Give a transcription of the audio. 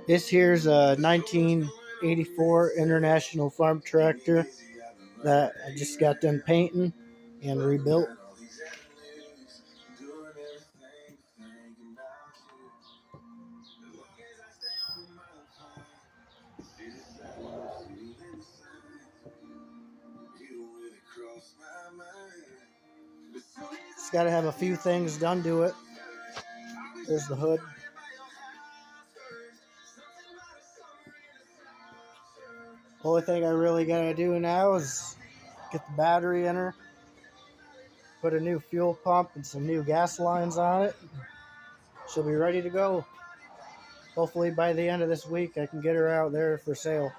This here's a 1984 International Farm Tractor that I just got done painting and rebuilt. Just got to have a few things done to it. There's the hood. Only thing I really gotta do now is get the battery in her, put a new fuel pump and some new gas lines on it. She'll be ready to go. Hopefully by the end of this week I can get her out there for sale.